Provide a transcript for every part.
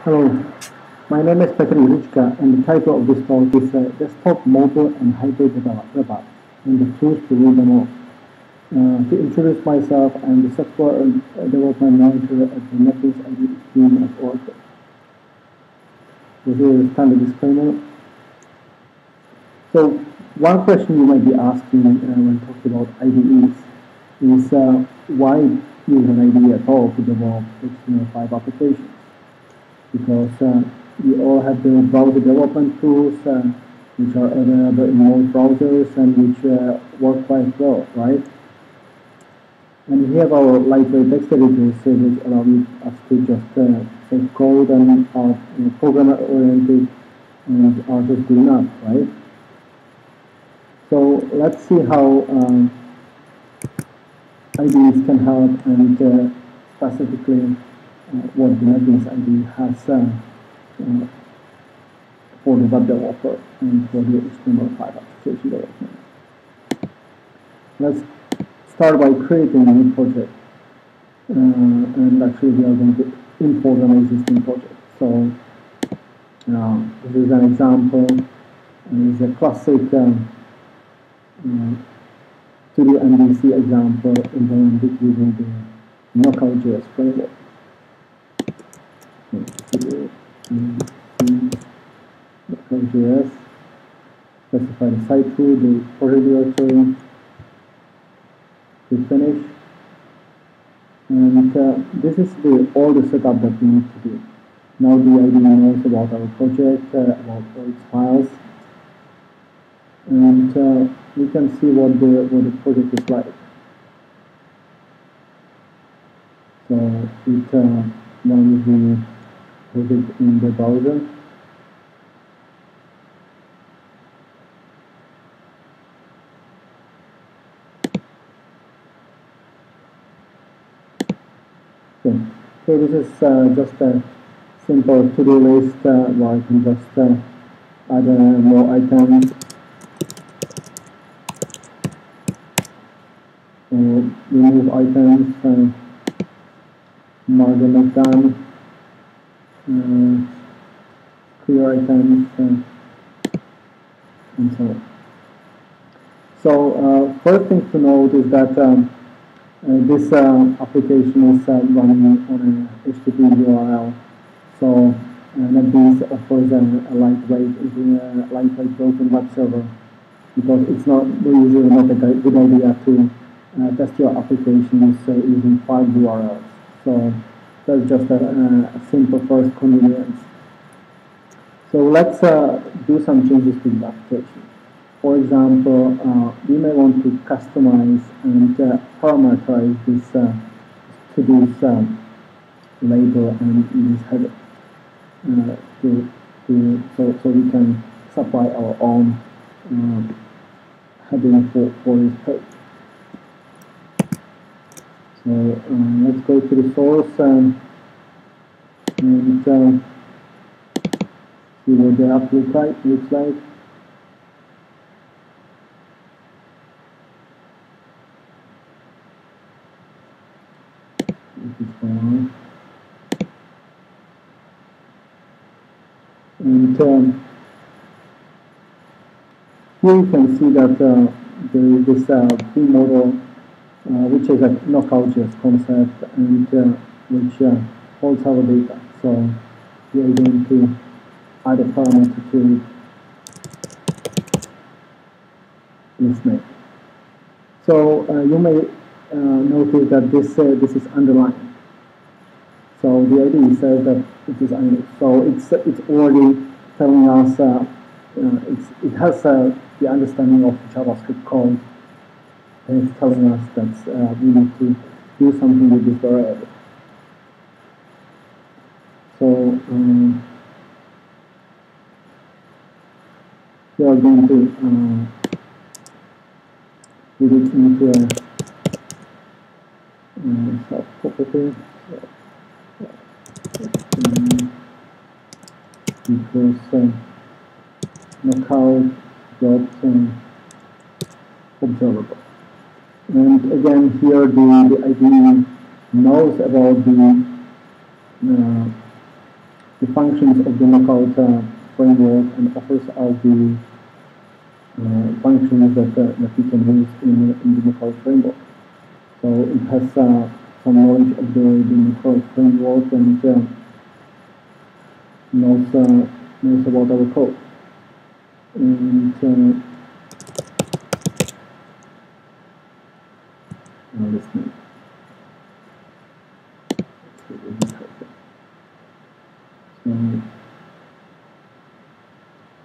Hello, my name is Petr Jurička, and the title of this talk is Desktop, Mobile, and Hybrid Web Apps, and the tools to read them all. To introduce myself, I'm the Software Development Manager at the NetBeans ID team at Oracle. This is a standard disclaimer. So, one question you might be asking when talking about IDEs is why use an IDE at all to develop HTML5 applications? Because we all have the browser development tools which are available in most browsers and which work quite well, right? And we have our lightweight text editors which allow us to just save code and are programmer oriented and are just good enough, right? So let's see how IDEs can help and specifically what the NetBeans IDE has for the web developer and for the HTML5 application development. Let's start by creating a new project. And actually we are going to import an existing project. So this is an example. It's a classic Studio MVC example implemented using the Knockout.js framework. Knockout.js, specify the site root, the project directory, to finish. And this is all the setup that we need to do. Now the IDE knows about our project, about all its files, and we can see what the project is like. So it runs the project in the browser. Okay. So this is just a simple to-do list where I can just add more items. Remove items, mark them as done, clear items, and so on. So first thing to note is that this application is running on an HTTP URL. So NetBeans offers a lightweight built-in web server because it's usually not a good idea to test your applications using file URLs. So that's just a simple first convenience. So let's do some changes to the application. For example, we may want to customize and parameterize this to-dos label and this header so we can supply our own heading for this page. So let's go to the source and see what the app looks like. And here you can see that this free model, which is a Knockout.js concept and which holds our data. So we are going to add a parameter to this name. So you may notice that this is underlined. So the IDE says that it is underlined. So it's already telling us it has the understanding of JavaScript code, and it's telling us that we need to do something with this variable. So we are going to put it into a property because knockout dot observable. And again, here the IDE knows about the the functions of the knockout framework and offers out the functions that we can use in the knockout framework. So it has some knowledge of the knockout framework and knows about our code. And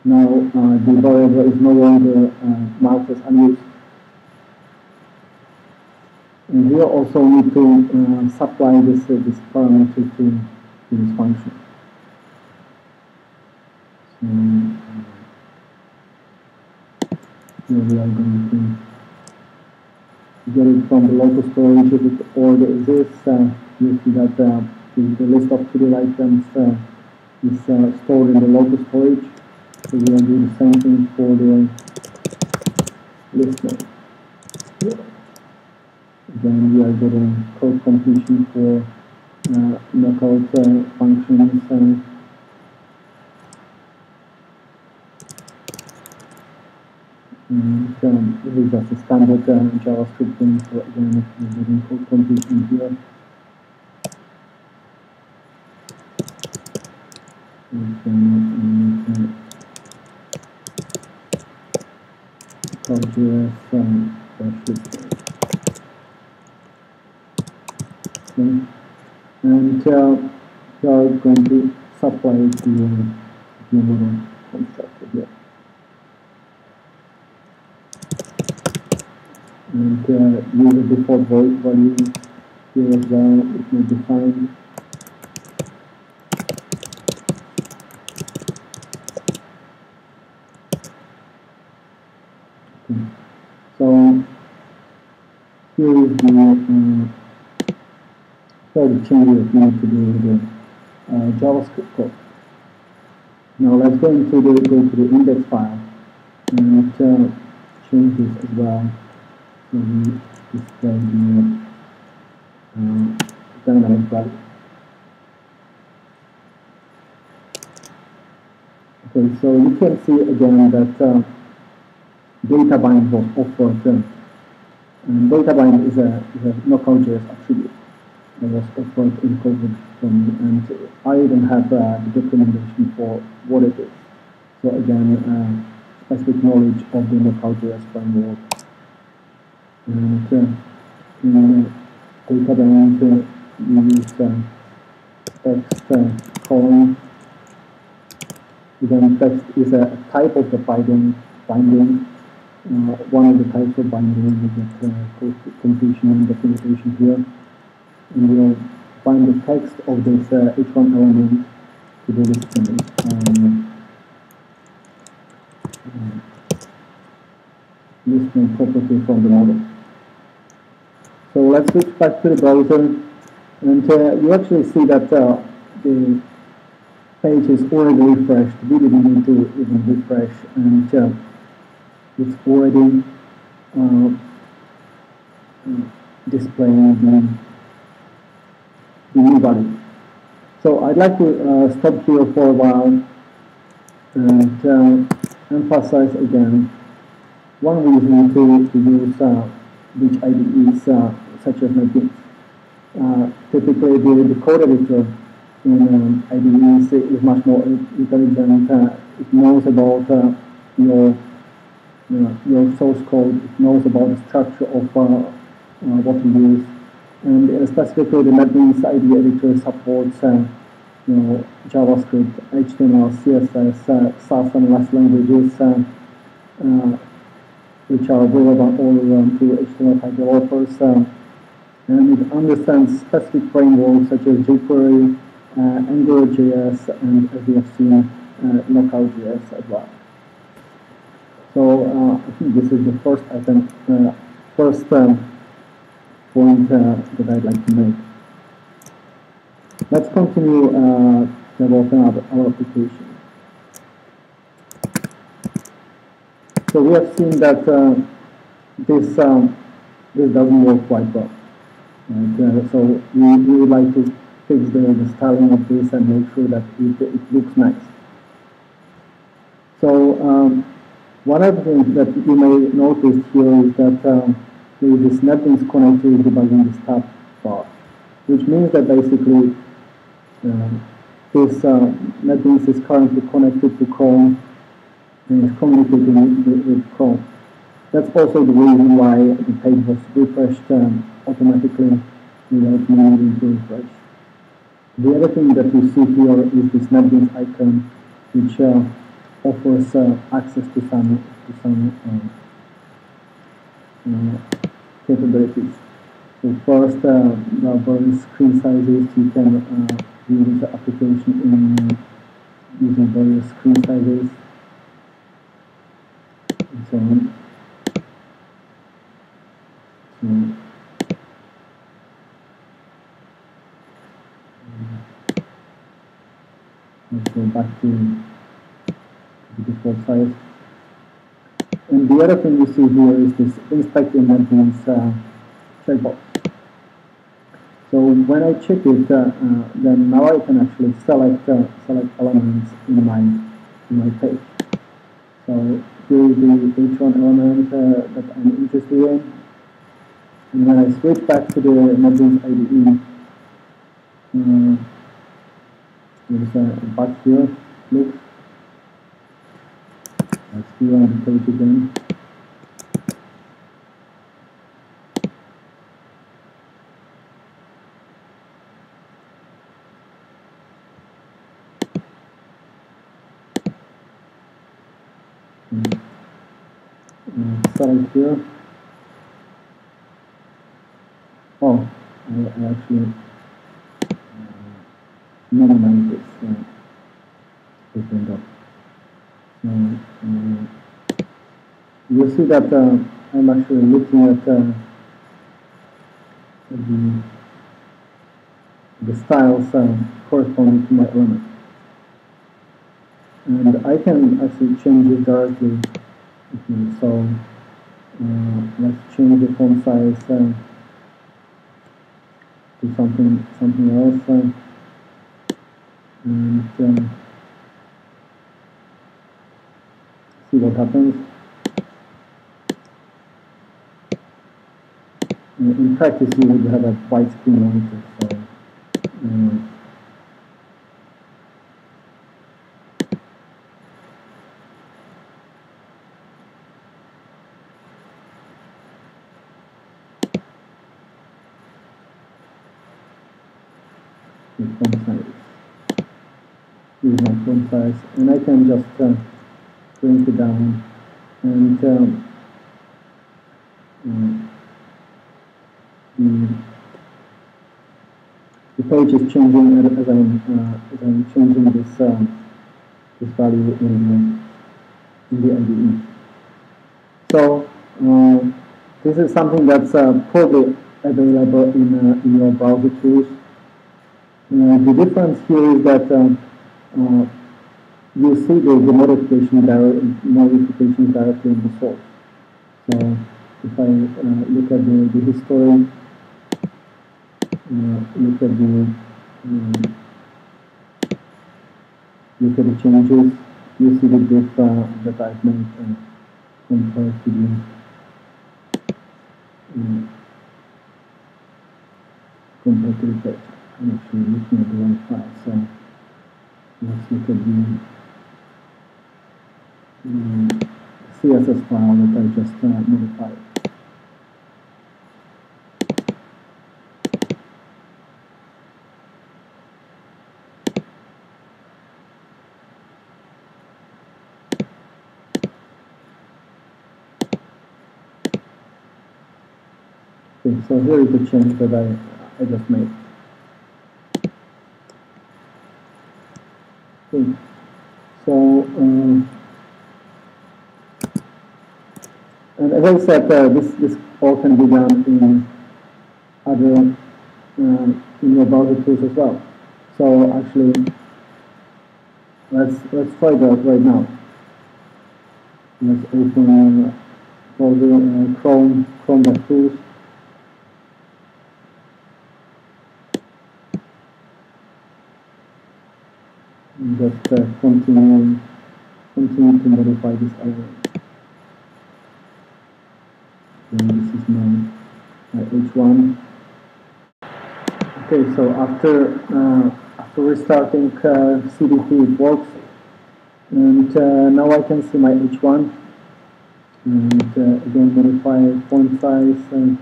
now the variable is no longer marked as unused. And here also need to supply this parameter to this function. So here we are going to get it from the local storage. If it already exists, you see that the list of to-do items is stored in the local storage. So we will do the same thing for the list node. Yeah. Again, we are getting code completion for knockout functions and this is just a standard JavaScript thing. So again, we're getting code completion here. And we are going to supply it to the model constructor here. And use a default value here as well. It may define. Okay. So here is the changes we need to do in the JavaScript code. Now let's go to the index file and change this as well. So we display the dynamic value. Okay, so you can see again that data bind was offered. And data bind is a knockout.js attribute that was offered in code from me, and I even have the documentation for what it is. So again, specific knowledge of the knockout.js framework. And in data bind, we use text column. Again, text is a type of the binding. One of the types of binding we get code completion and documentation here. And we'll bind the text of this H1 element to the list property from the model. So let's switch back to the browser, and you actually see that the page is already refreshed. We didn't need to even refresh, and it's already displaying the new value. So I'd like to stop here for a while and emphasize again one reason to use which IDEs such as NetBeans. Typically, the code editor in IDEs is much more intelligent. It knows about your source code. It knows about the structure of what you use, and specifically the NetBeans IDE editor supports JavaScript, HTML, CSS, SAS, and Rust languages, which are available all around to HTML5 developers, and it understands specific frameworks such as jQuery, AngularJS, and as we have seen, Knockout.js as well. So I think this is the first item, point that I'd like to make. Let's continue developing our application. So we have seen that this doesn't work quite well. Right? So we would like to fix the styling of this and make sure that it looks nice. So one of the things that you may notice here is that there is this NetBeans connected debugging this tab bar, which means that basically this NetBeans is currently connected to Chrome and is communicating with Chrome. That's also the reason why the page was refreshed automatically without needing to refresh. The other thing that you see here is this NetBeans icon, which offers access to some capabilities. So first, there are various screen sizes. You can use the application in using various screen sizes and so on. So, let's go back to the default size. And the other thing you see here is this inspect in NetBeans checkbox. So when I check it, then now I can actually select elements in my page. So here is the H1 element that I'm interested in. And when I switch back to the NetBeans IDE, there's a bug here. Look, let's see on the page again. Select here. Oh, I actually minimize this window. You'll see that I'm actually looking at the styles corresponding to my element, and I can actually change it directly. So let's change the font size to something else, and see what happens. In practice, you would have a white screen monitor, so font size. Here's my font size, and I can just shrink it down, and the page is changing as I'm changing this value in the IDE. So this is something that's probably available in your browser tools. The difference here is that you see the modifications directly in the source. So if I look at the history, look at the changes, you see the diff that I've made compared to the page. I'm actually looking at the wrong file, so let's look at the CSS file that I just modified. Okay, so here is the change that I just made. Okay, so and as I said, this all can be done in other in your browser tools as well. So actually, let's try that right now. Let's open browser Chrome.tools. and just continue to modify this element. And this is my H1. Okay, so after restarting CDP, it works, and now I can see my H1, and again modify font size and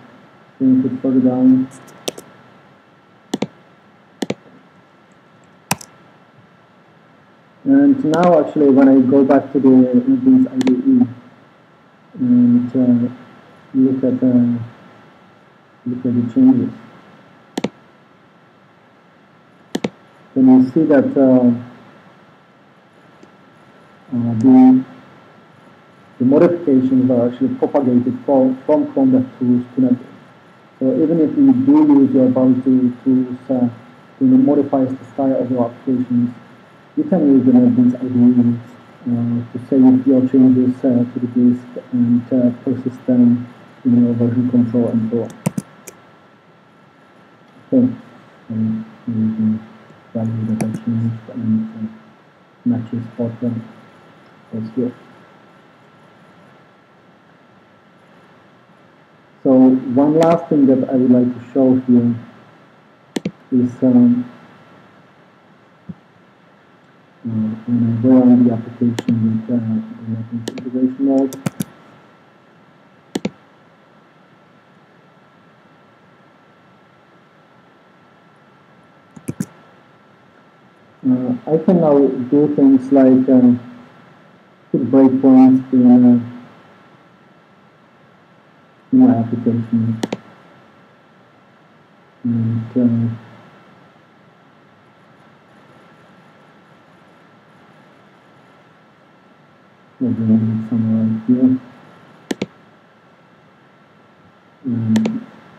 bring it further down. And now actually when I go back to the NetBeans IDE and look at the changes, then you see that the modifications are actually propagated from Chrome tools to NetBeans. So even if you do use your browser tools to modify the style of your applications, you can use the NetBeans IDE to save your changes to the disk and process them in your version control and so on. Okay, and the value that I changed and matches what was here. So one last thing that I would like to show here is when I go on the application with the NetBeans integration mode. I can now do things like put breakpoints in my application, and we'll bring somewhere right here. And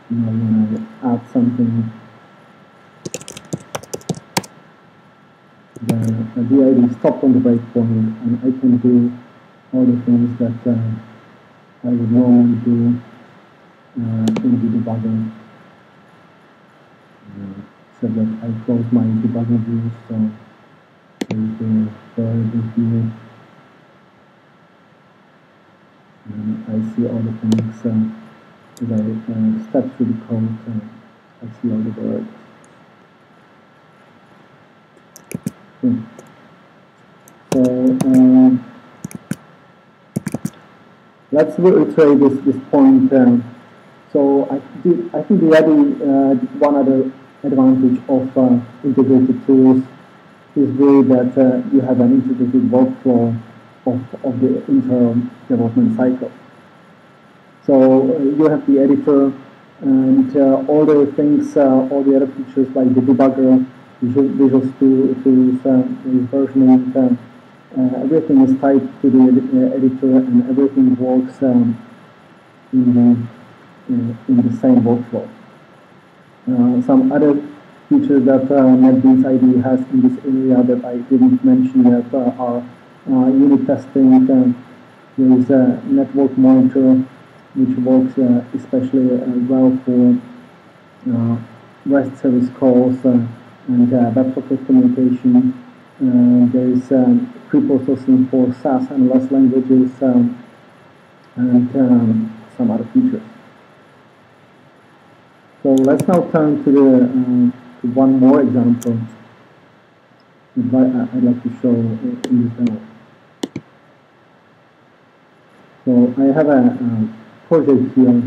now when I add something, the ID stopped on the breakpoint, and I can do all the things that I would normally do in the debugger. So that I close my debugger view, so there's the variable here. And I see all the things as I step through the code, I see all the variables. Okay. So let's reiterate this point. So I think the other one other advantage of integrated tools is really that you have an integrated workflow of the internal development cycle. So you have the editor and all the things, all the other features like the debugger, Visual tools, versioning, everything is tied to the editor, and everything works in the same workflow. Some other features that NetBeans IDE has in this area that I didn't mention yet are unit testing. There is a network monitor, which works especially well for REST service calls and WebSocket communication. There is pre-processing for SAS and LESS languages and some other features. So let's now turn to to one more example that I'd like to show in this demo. So I have a project here.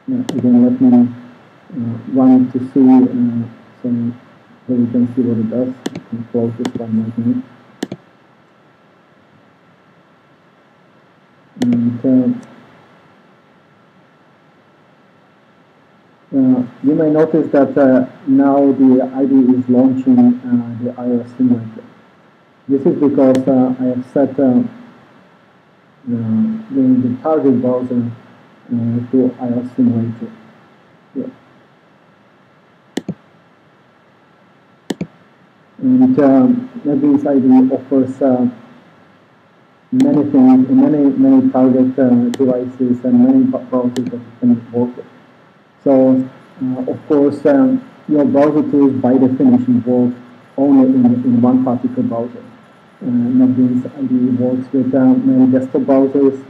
Again, let me run it to see so we can see what it does. I can close this one right now. And you may notice that now the IDE is launching the iOS simulator. This is because I have set the target browser to iOS simulator. Yeah. And NetBeans IDE offers many things, many target devices and many browsers that you can work with. So, of course, your browser tools by definition work only in one particular browser. NetBeans IDE works with many desktop browsers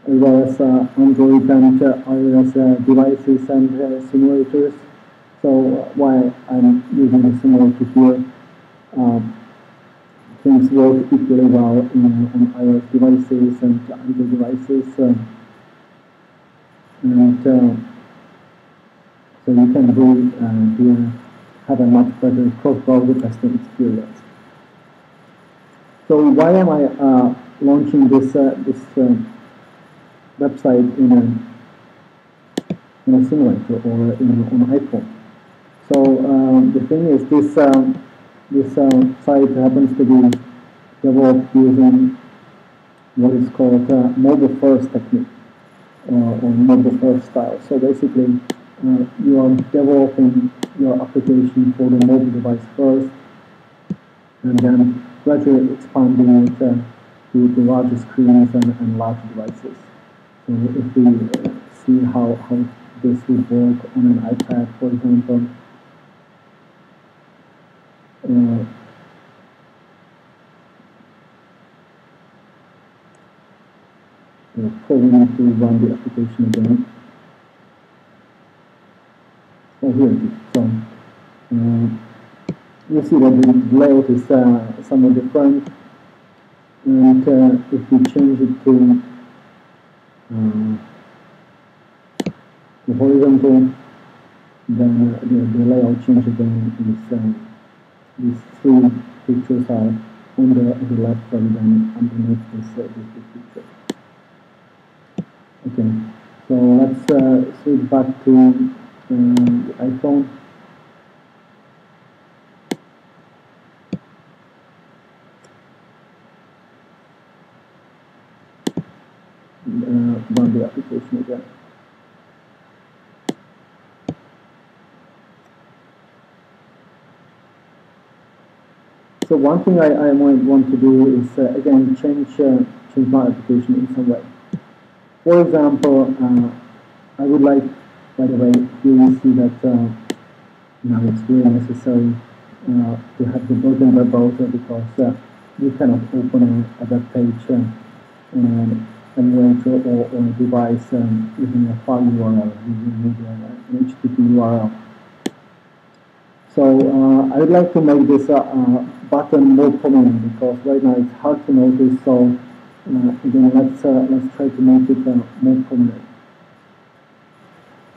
as well as Android and iOS devices and simulators. So while I'm using the simulator here, things work equally well on iOS devices and Android devices. So you can really have a much better cross-browser testing experience. So why am I launching this website in a simulator or on an iPhone? So the thing is, this site happens to be developed using what is called mobile first technique or mobile first style. So basically, you are developing your application for the mobile device first, and then gradually expanding it to larger screens and larger devices. So if we see how this would work on an iPad, for example, we'll probably need to run the application again. Oh, here it is. So you see that the layout is somewhat different, and if we change it to the horizontal, then the layout change again is these three pictures are on the left rather than underneath this picture. Okay, so let's switch back to the iPhone. Run the application again. So one thing I might want to do is again change my application in some way. For example, I would like, by the way, here you see that now it's really necessary to have the built-in web browser because you cannot open a web page on an emulator or on a device using a file URL, using an HTTP URL. So I would like to make this button more prominent because right now it's hard to notice. So again, let's try to make it more prominent.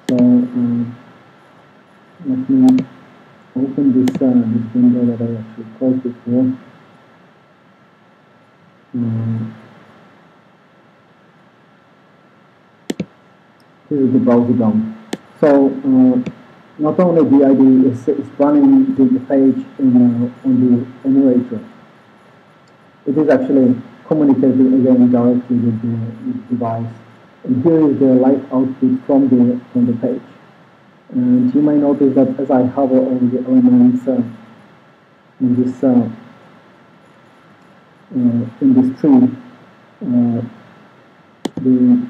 So let me open this window that I actually closed before. This is the browser DOM. So not only the IDE is running the page on the emulator, it is actually communicating again directly with the device. And here is the live output from the page. And you may notice that as I hover over the elements in this tree, the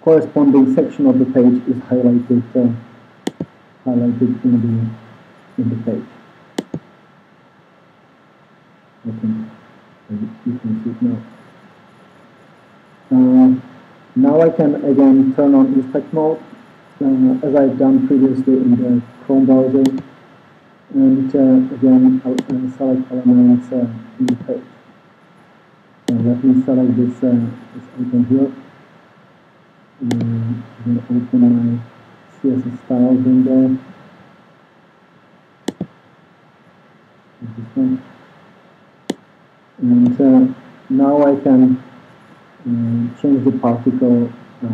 corresponding section of the page is highlighted in the page. Okay, you can see it now. Now I can again turn on inspect mode, as I've done previously in the Chrome browser, and again I'll select elements in the page. So let me select this icon here. I'm going to open my CSS style window. This one. And now I can change the particle. So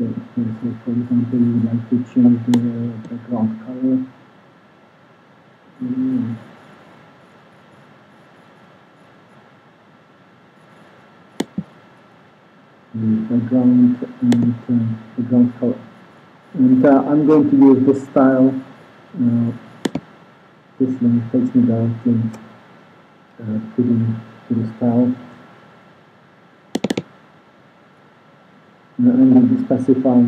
for example, you would like to change the background color. The background and background color. And I'm going to use this style. This link takes me directly to the style. And I'm going to specify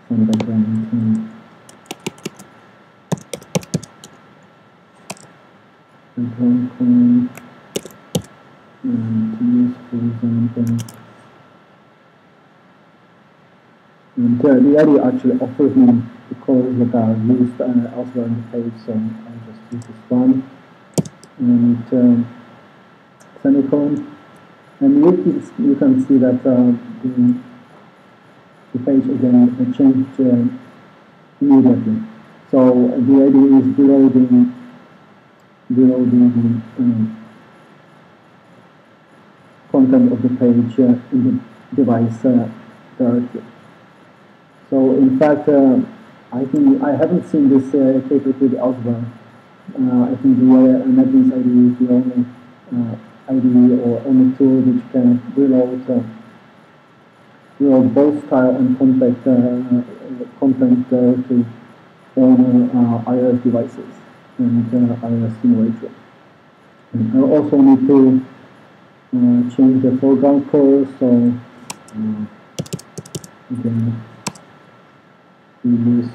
some background. background color to use, for example. And the IDE actually offers me the colors that are used elsewhere on the page, so I'll just use this one. And semicolon. And you can see that the page again changed immediately. So the IDE is reloading content of the page in the device directly. So in fact, I think I haven't seen this capability elsewhere. I think the NetBeans IDE is the only IDE or only tool which can reload both style and content directly on iOS devices and iOS simulator. And I also need to change the foreground color, so again we use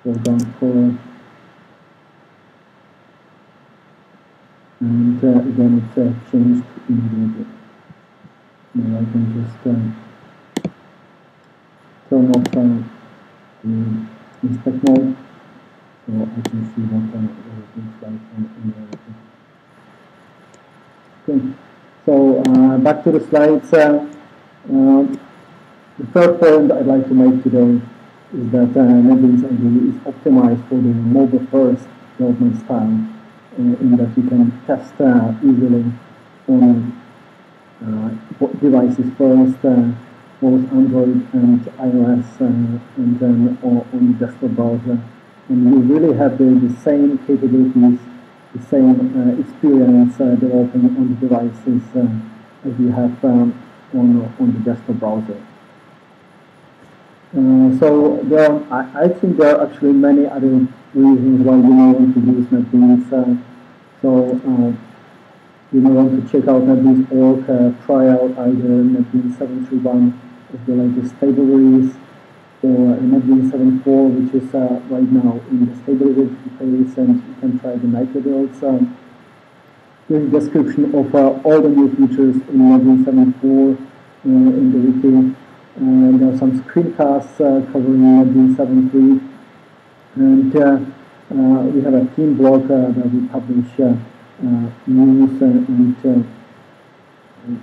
foreground color, and again it's changed immediately. Now I can just turn off the inspect mode, so I can see what it looks like in reality. Okay, so back to the slides. The third point I'd like to make today is that NetBeans IDE is optimized for the mobile-first development style, in that you can test easily on devices first, both Android and iOS, and then on the desktop browser. And you really have the same capabilities, the same experience developing on the devices as you have on the desktop browser. So I think there are actually many other reasons why you may want to use NetBeans. You may want to check out NetBeans.org, try out either NetBeans 7.3.1 as the latest stable release, or NetBeans 7.4, which is right now in the stable release phase, and you can try the nightly builds. There's a description of all the new features in NetBeans 7.4 in the wiki. There are some screencasts covering NetBeans 7.3, and we have a team blog where we publish news and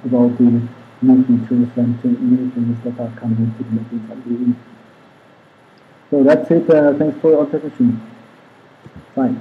about the new features and new things that are coming to the NetBeans IDE. So that's it. Thanks for your attention. Bye.